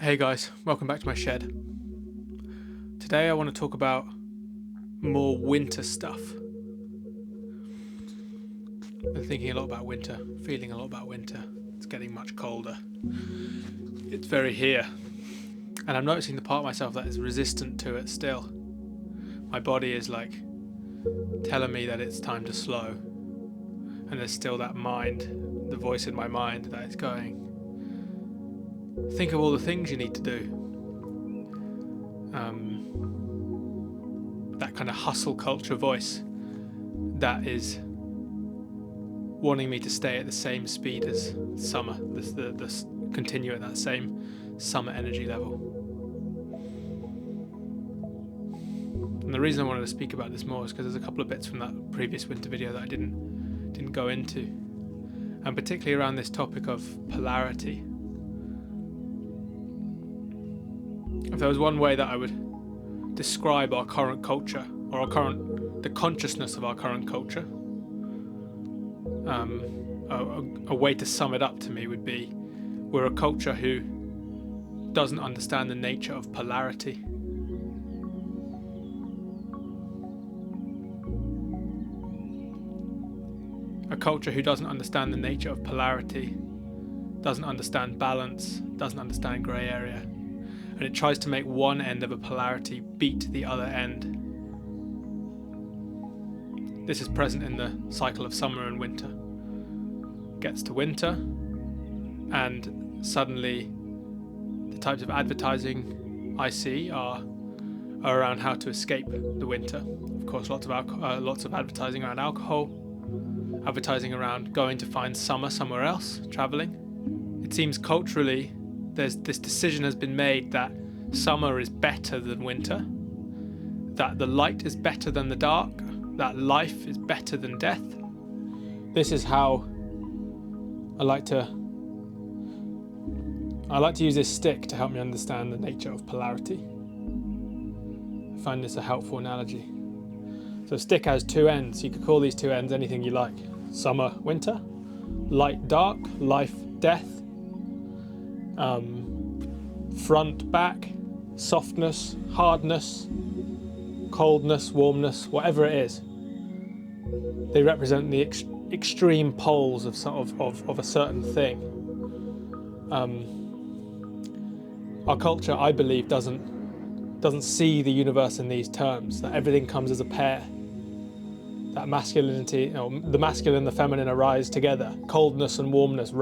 Hey guys, welcome back to my shed. Today I want to talk about more winter stuff. Been thinking a lot about winter, feeling a lot about winter. It's getting much colder. It's very here. And I'm noticing the part of myself that is resistant to it still. My body is like telling me that it's time to slow. And there's still that mind, the voice in my mind that is going, think of all the things you need to do. That kind of hustle culture voice that is wanting me to stay at the same speed as summer, continue at that same summer energy level. And the reason I wanted to speak about this more is because there's a couple of bits from that previous winter video that I didn't go into, and particularly around this topic of polarity. If there was one way that I would describe our current culture, or the consciousness of our current culture, a way to sum it up to me would be, we're a culture who doesn't understand the nature of polarity. A culture who doesn't understand the nature of polarity, doesn't understand balance, doesn't understand grey area, and it tries to make one end of a polarity beat the other end. This is present in the cycle of summer and winter. Gets to winter, and suddenly the types of advertising I see are around how to escape the winter. Of course, lots of advertising around alcohol, advertising around going to find summer somewhere else, traveling. It seems culturally this decision has been made that summer is better than winter, that the light is better than the dark, that life is better than death. This is how I like to use this stick to help me understand the nature of polarity. I find this a helpful analogy. So a stick has two ends. You could call these two ends anything you like. Summer, winter, light, dark, life, death, front, back, softness, hardness, coldness, warmness, whatever it is. They represent the extreme poles of a certain thing. Our culture, I believe, doesn't see the universe in these terms, that everything comes as a pair. That masculinity, the masculine and the feminine arise together. Coldness and warmness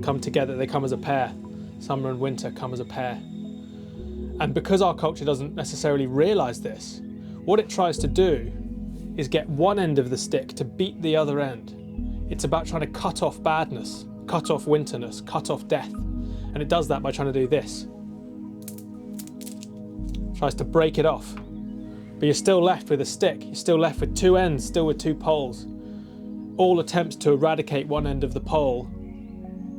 come together. They come as a pair. Summer and winter come as a pair. And because our culture doesn't necessarily realize this, what it tries to do is get one end of the stick to beat the other end. It's about trying to cut off badness, cut off winterness, cut off death. And it does that by trying to do this. Tries to break it off. But you're still left with a stick. You're still left with two ends, still with two poles. All attempts to eradicate one end of the pole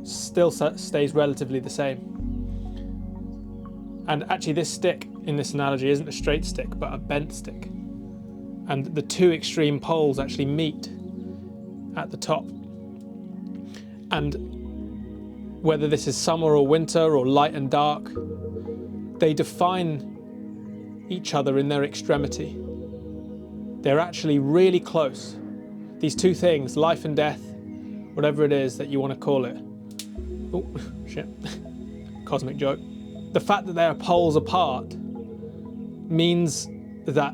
still stays relatively the same. And actually this stick in this analogy isn't a straight stick, but a bent stick. And the two extreme poles actually meet at the top. And whether this is summer or winter or light and dark, they define each other in their extremity. They're actually really close. These two things, life and death, whatever it is that you want to call it. Oh, shit. Cosmic joke. The fact that they are poles apart means that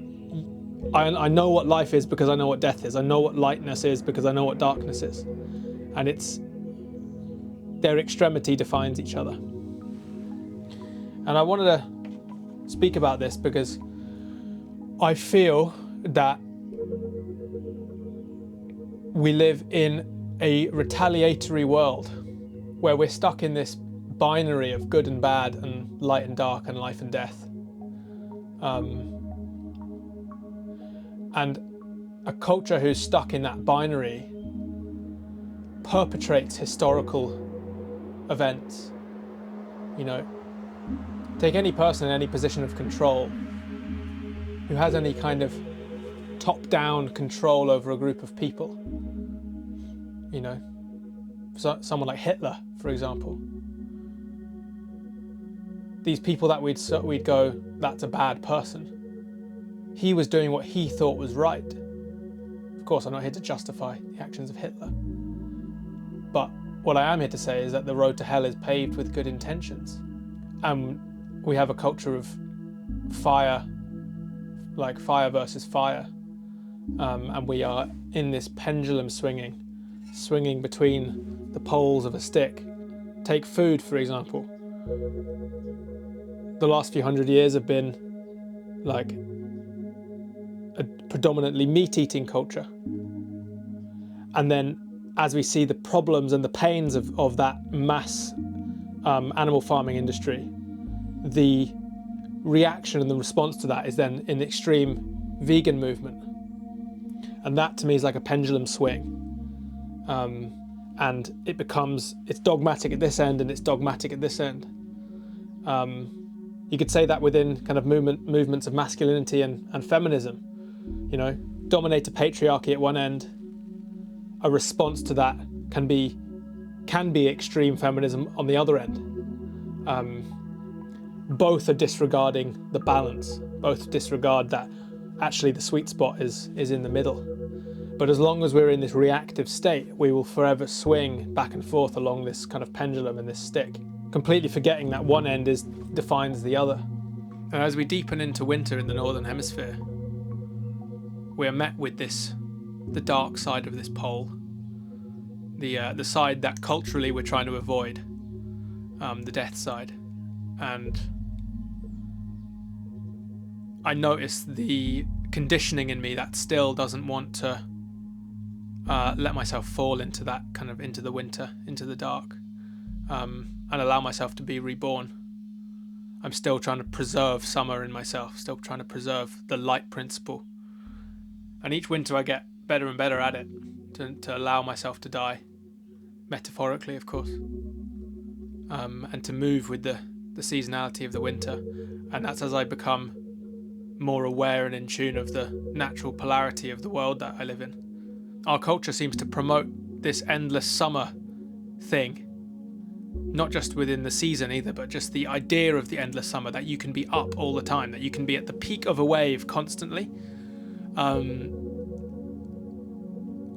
I know what life is because I know what death is. I know what lightness is because I know what darkness is. And their extremity defines each other. And I wanted to speak about this because I feel that we live in a retaliatory world where we're stuck in this binary of good and bad and light and dark and life and death. And a culture who's stuck in that binary perpetrates historical events. Take any person in any position of control who has any kind of top-down control over a group of people. So, someone like Hitler, for example. these people that we'd go, that's a bad person. He was doing what he thought was right. Of course, I'm not here to justify the actions of Hitler. But what I am here to say is that the road to hell is paved with good intentions. And we have a culture of fire, like fire versus fire. And we are in this pendulum swinging between the poles of a stick. Take food, for example. The last few hundred years have been like a predominantly meat-eating culture. And then as we see the problems and the pains of that mass animal farming industry, the reaction and the response to that is then an extreme vegan movement. And that to me is like a pendulum swing. And it's dogmatic at this end and it's dogmatic at this end. You could say that within kind of movements of masculinity and feminism, dominator patriarchy at one end, a response to that can be extreme feminism on the other end. Both are disregarding the balance, both disregard that actually the sweet spot is in the middle. But as long as we're in this reactive state, we will forever swing back and forth along this kind of pendulum and this stick, completely forgetting that one end defines the other. And as we deepen into winter in the Northern Hemisphere, we are met with the dark side of this pole, the side that culturally we're trying to avoid, the death side. And I notice the conditioning in me that still doesn't want to let myself fall into that kind of into the winter, into the dark, and allow myself to be reborn. I'm still trying to preserve summer in myself, still trying to preserve the light principle. And each winter I get better and better at it, to allow myself to die, metaphorically, of course, and to move with the seasonality of the winter. And that's as I become more aware and in tune of the natural polarity of the world that I live in. Our culture seems to promote this endless summer thing, not just within the season either, but just the idea of the endless summer, that you can be up all the time, that you can be at the peak of a wave constantly,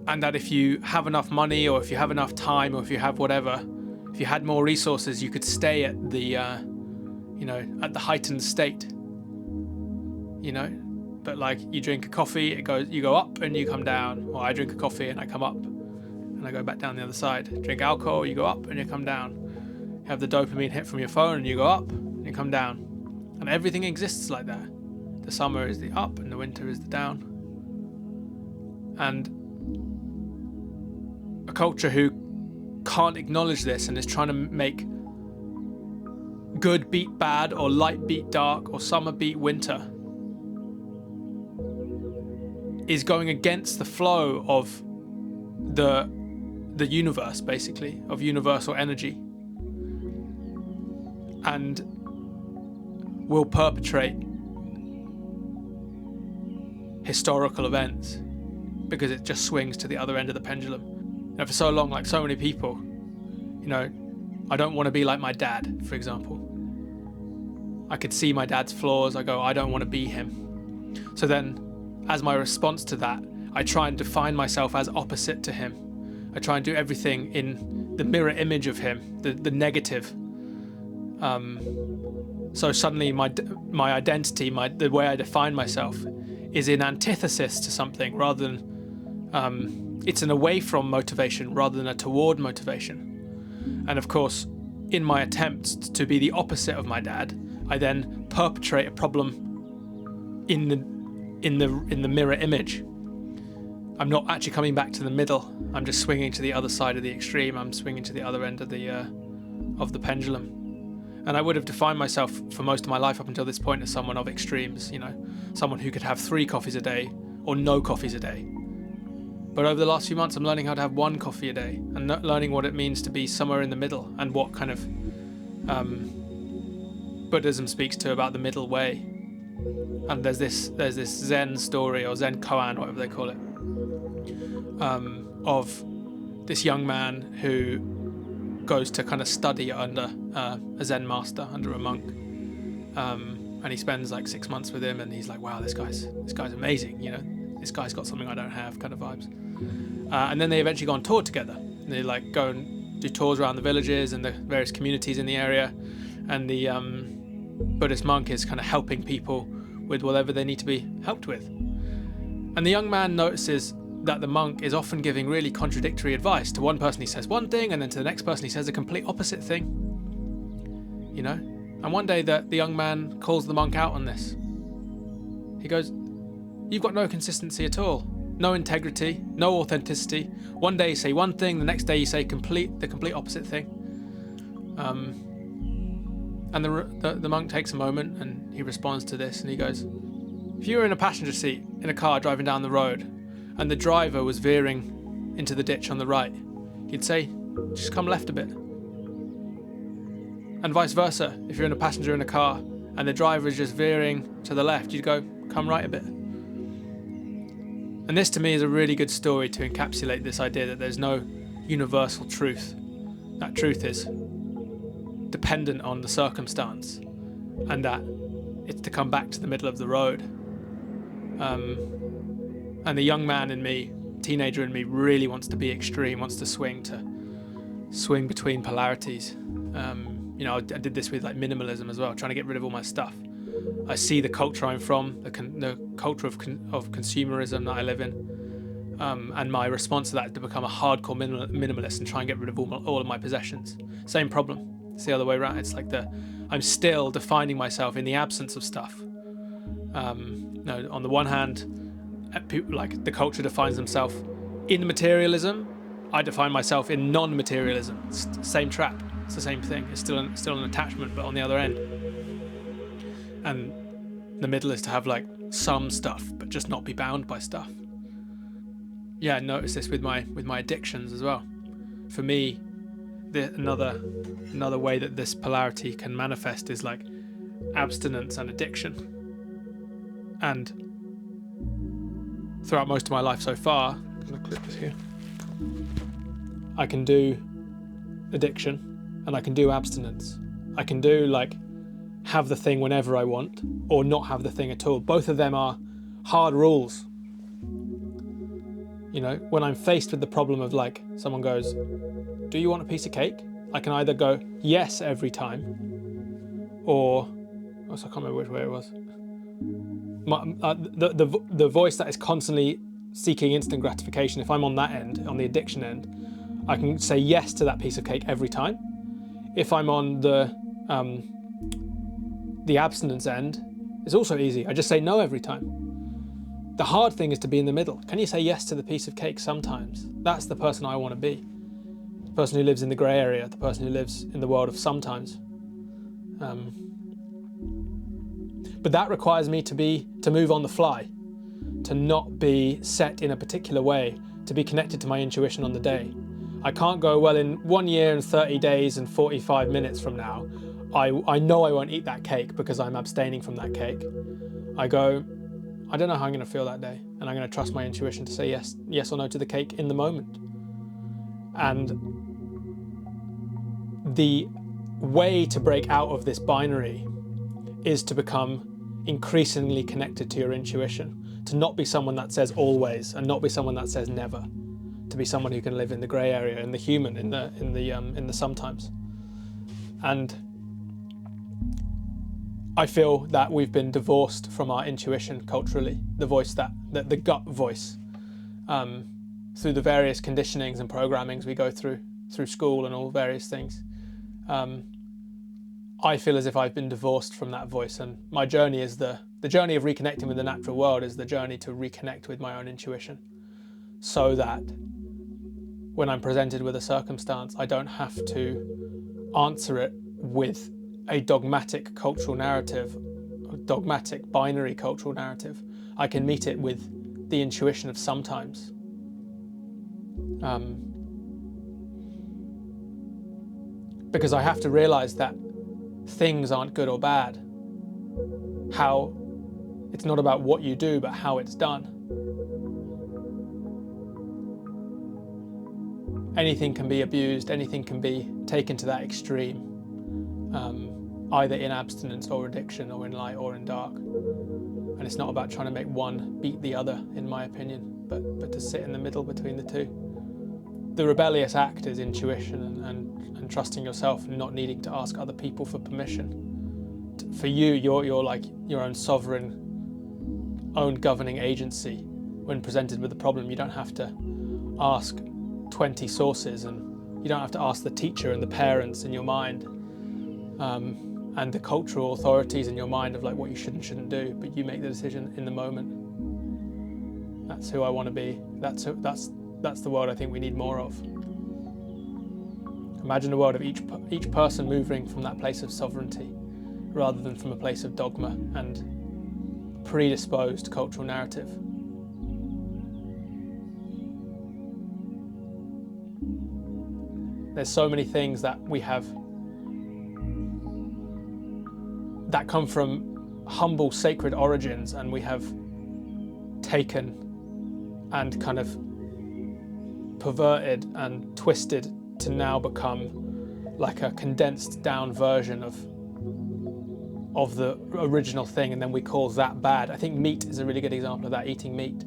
and that if you have enough money, or if you have enough time, or if you have whatever, if you had more resources, you could stay at the at the heightened state, but like you drink a coffee, you go up and you come down. Or I drink a coffee and I come up and I go back down the other side. Drink alcohol, you go up and you come down. You have the dopamine hit from your phone and you go up and you come down. And everything exists like that. The summer is the up and the winter is the down. And a culture who can't acknowledge this and is trying to make good beat bad, or light beat dark, or summer beat winter, is going against the flow of the universe, basically, of universal energy, and will perpetrate historical events because it just swings to the other end of the pendulum. For so long, like so many people, I don't want to be like my dad, for example. I could see my dad's flaws. I go, I don't want to be him. So then, as my response to that, I try and define myself as opposite to him. I try and do everything in the mirror image of him, the negative. So suddenly my identity, the way I define myself, is in antithesis to something, rather than it's an away from motivation rather than a toward motivation. And of course, in my attempts to be the opposite of my dad, I then perpetrate a problem in the mirror image. I'm not actually coming back to the middle. I'm just swinging to the other side of the extreme. I'm swinging to the other end of the pendulum. And I would have defined myself for most of my life up until this point as someone of extremes, someone who could have 3 coffees a day or no coffees a day. But over the last few months, I'm learning how to have 1 coffee a day, and learning what it means to be somewhere in the middle, and what kind of Buddhism speaks to about the middle way. And there's this Zen story, or Zen koan, whatever they call it, of this young man who goes to kind of study under a Zen master, under a monk, and he spends like 6 months with him, and he's like, wow, this guy's amazing, this guy's got something I don't have, kind of vibes. And then they eventually go on tour together. And they like go and do tours around the villages and the various communities in the area, and the Buddhist monk is kind of helping people with whatever they need to be helped with. And the young man notices that the monk is often giving really contradictory advice. To one person he says one thing, and then to the next person he says a complete opposite thing. And one day the young man calls the monk out on this. He goes, "You've got no consistency at all, no integrity, no authenticity. One day you say one thing, the next day you say the complete opposite thing." And the monk takes a moment and he responds to this, and he goes, "If you were in a passenger seat in a car driving down the road and the driver was veering into the ditch on the right, you'd say, just come left a bit. And vice versa, if you're in a passenger in a car and the driver is just veering to the left, you'd go, come right a bit." And this to me is a really good story to encapsulate this idea that there's no universal truth. That truth is dependent on the circumstance, and that it's to come back to the middle of the road. And the young man in me, teenager in me, really wants to be extreme, wants to swing between polarities. I did this with like minimalism as well, trying to get rid of all my stuff. I see the culture I'm from, the culture of consumerism that I live in, and my response to that is to become a hardcore minimalist and try and get rid of all of my possessions. Same problem. It's the other way around. It's like I'm still defining myself in the absence of stuff. On the one hand, like the culture defines themselves in materialism. I define myself in non-materialism. It's the same trap. It's the same thing. It's still an attachment, but on the other end. And the middle is to have like some stuff, but just not be bound by stuff. Yeah, I noticed this with my addictions as well. For me, another way that this polarity can manifest is like abstinence and addiction. And throughout most of my life so far, I'm gonna clip this here, I can do addiction and I can do abstinence. I can do like have the thing whenever I want, or not have the thing at all. Both of them are hard rules. When I'm faced with the problem of like someone goes, "Do you want a piece of cake?" I can either go yes every time, or I can't remember which way it was. The voice that is constantly seeking instant gratification, if I'm on that end, on the addiction end, I can say yes to that piece of cake every time. If I'm on the abstinence end, it's also easy. I just say no every time. The hard thing is to be in the middle. Can you say yes to the piece of cake sometimes? That's the person I want to be. The person who lives in the grey area, the person who lives in the world of sometimes. But that requires me to move on the fly, to not be set in a particular way, to be connected to my intuition on the day. I can't go, well, in 1 year and 30 days and 45 minutes from now, I know I won't eat that cake because I'm abstaining from that cake. I go, I don't know how I'm going to feel that day, and I'm going to trust my intuition to say yes or no to the cake in the moment. And the way to break out of this binary is to become increasingly connected to your intuition, to not be someone that says always and not be someone that says never, to be someone who can live in the grey area, in the human, in the sometimes. And I feel that we've been divorced from our intuition culturally, the voice the gut voice, through the various conditionings and programmings we go through school and all various things. I feel as if I've been divorced from that voice, and my journey is the journey of reconnecting with the natural world is the journey to reconnect with my own intuition, so that when I'm presented with a circumstance, I don't have to answer it with a dogmatic cultural narrative, a dogmatic binary cultural narrative. I can meet it with the intuition of sometimes. Because I have to realize that things aren't good or bad. It's not about what you do, but how it's done. Anything can be abused, anything can be taken to that extreme. either in abstinence or addiction, or in light or in dark. And it's not about trying to make one beat the other, in my opinion, but to sit in the middle between the two. The rebellious act is intuition and trusting yourself and not needing to ask other people for permission. For you, you're like your own sovereign, own governing agency. When presented with a problem, you don't have to ask 20 sources, and you don't have to ask the teacher and the parents in your mind, and the cultural authorities in your mind of like what you should and shouldn't do, but you make the decision in the moment. That's who I want to be. That's the world I think we need more of. Imagine a world of each person moving from that place of sovereignty rather than from a place of dogma and predisposed cultural narrative. There's so many things that we have that come from humble, sacred origins, and we have taken and kind of perverted and twisted to now become like a condensed down version of the original thing, and then we call that bad. I think meat is a really good example of that, eating meat.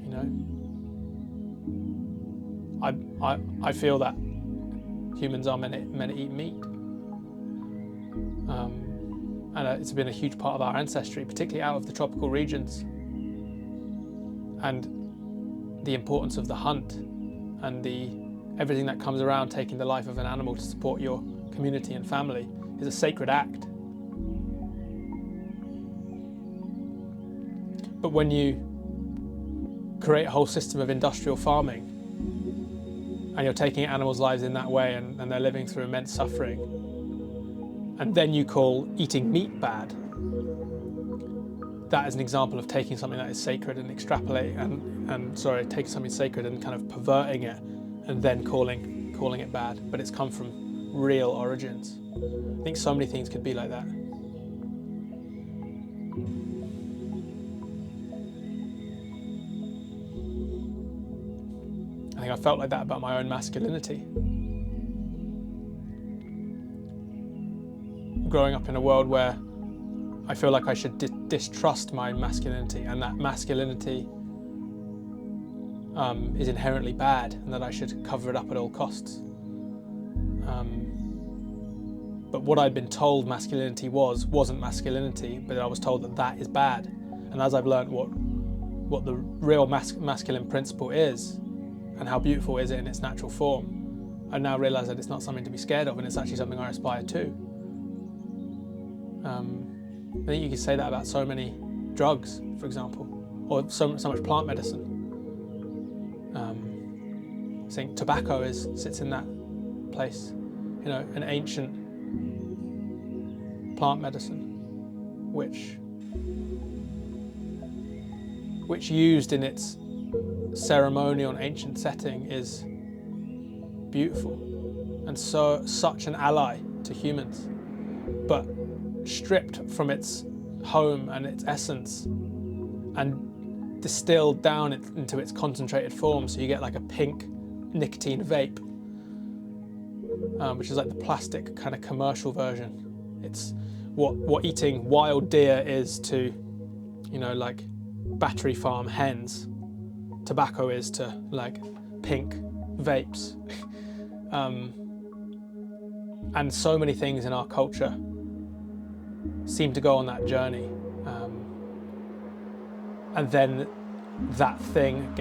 You know, I feel that humans are meant to eat meat. And it's been a huge part of our ancestry, particularly out of the tropical regions. And the importance of the hunt and everything that comes around taking the life of an animal to support your community and family is a sacred act. But when you create a whole system of industrial farming and you're taking animals' lives in that way, and they're living through immense suffering, and then you call eating meat bad, that is an example of taking something that is sacred and taking something sacred and kind of perverting it, and then calling it bad. But it's come from real origins. I think so many things could be like that. I think I felt like that about my own masculinity. Growing up in a world where I feel like I should distrust my masculinity, and that masculinity is inherently bad, and that I should cover it up at all costs. But what I'd been told masculinity wasn't masculinity, but I was told that is bad. And as I've learned what the real masculine principle is, and how beautiful is it in its natural form, I now realise that it's not something to be scared of, and it's actually something I aspire to. I think you could say that about so many drugs, for example, or so much plant medicine. I think tobacco sits in that place, you know, an ancient plant medicine, which used in its ceremonial and ancient setting is beautiful and such an ally to humans, but stripped from its home and its essence and distilled down into its concentrated form, so you get like a pink nicotine vape, which is like the plastic kind of commercial version. It's what eating wild deer is to, you know, like battery farm hens. Tobacco is to like pink vapes. And so many things in our culture seem to go on that journey, and then that thing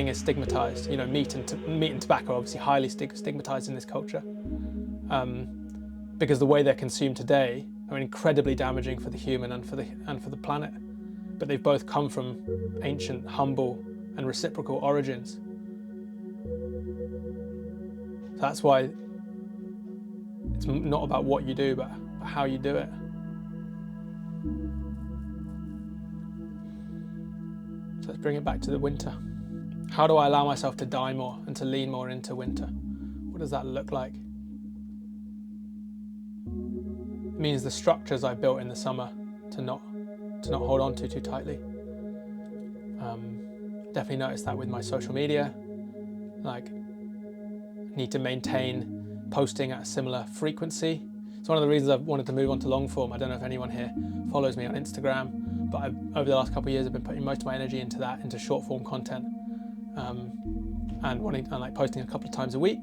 is stigmatized. You know, meat and tobacco are obviously highly stigmatized in this culture, because the way they're consumed today are incredibly damaging for the human and for the planet. But they've both come from ancient, humble, and reciprocal origins. So that's why it's not about what you do, but how you do it. So let's bring it back to the winter. How do I allow myself to die more and to lean more into winter? What does that look like? It means the structures I built in the summer to not hold on to too tightly. Definitely noticed that with my social media. Like, need to maintain posting at a similar frequency. It's one of the reasons I've wanted to move on to long form. I don't know if anyone here follows me on Instagram, but over the last couple of years I've been putting most of my energy into that, into short form content, and like posting a couple of times a week.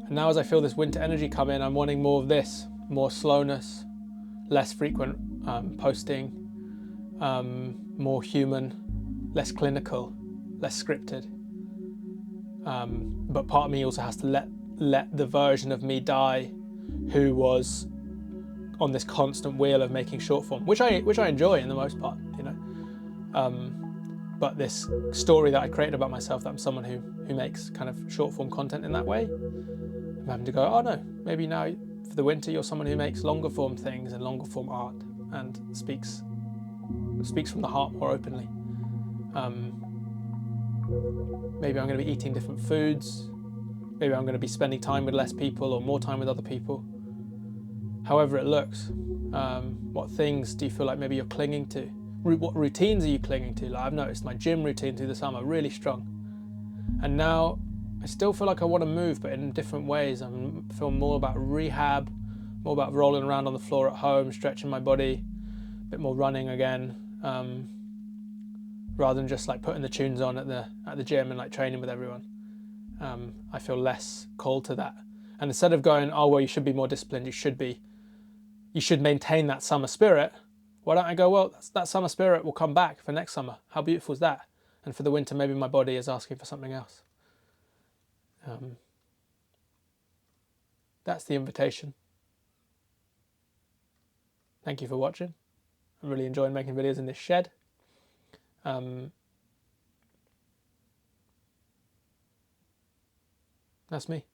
And now as I feel this winter energy come in, I'm wanting more of this, more slowness, less frequent posting, more human, less clinical, less scripted. But part of me also has to let the version of me die who was on this constant wheel of making short form, which I enjoy in the most part, you know. But this story that I created about myself, that I'm someone who makes kind of short form content in that way, I'm having to go, oh no, maybe now for the winter you're someone who makes longer form things and longer form art and speaks from the heart more openly. Maybe I'm going to be eating different foods. Maybe I'm going to be spending time with less people or more time with other people. However it looks, what things do you feel like maybe you're clinging to? What routines are you clinging to? Like I've noticed my gym routine through the summer really strong, and now I still feel like I want to move, but in different ways. I feel more about rehab, more about rolling around on the floor at home, stretching my body, a bit more running again, rather than just like putting the tunes on at the gym and like training with everyone. I feel less called to that. And instead of going, oh well, you should be more disciplined, you should maintain that summer spirit, why don't I go, well, that summer spirit will come back for next summer. How beautiful is that? And for the winter, maybe my body is asking for something else. That's the invitation. Thank you for watching. I'm really enjoying making videos in this shed. That's me.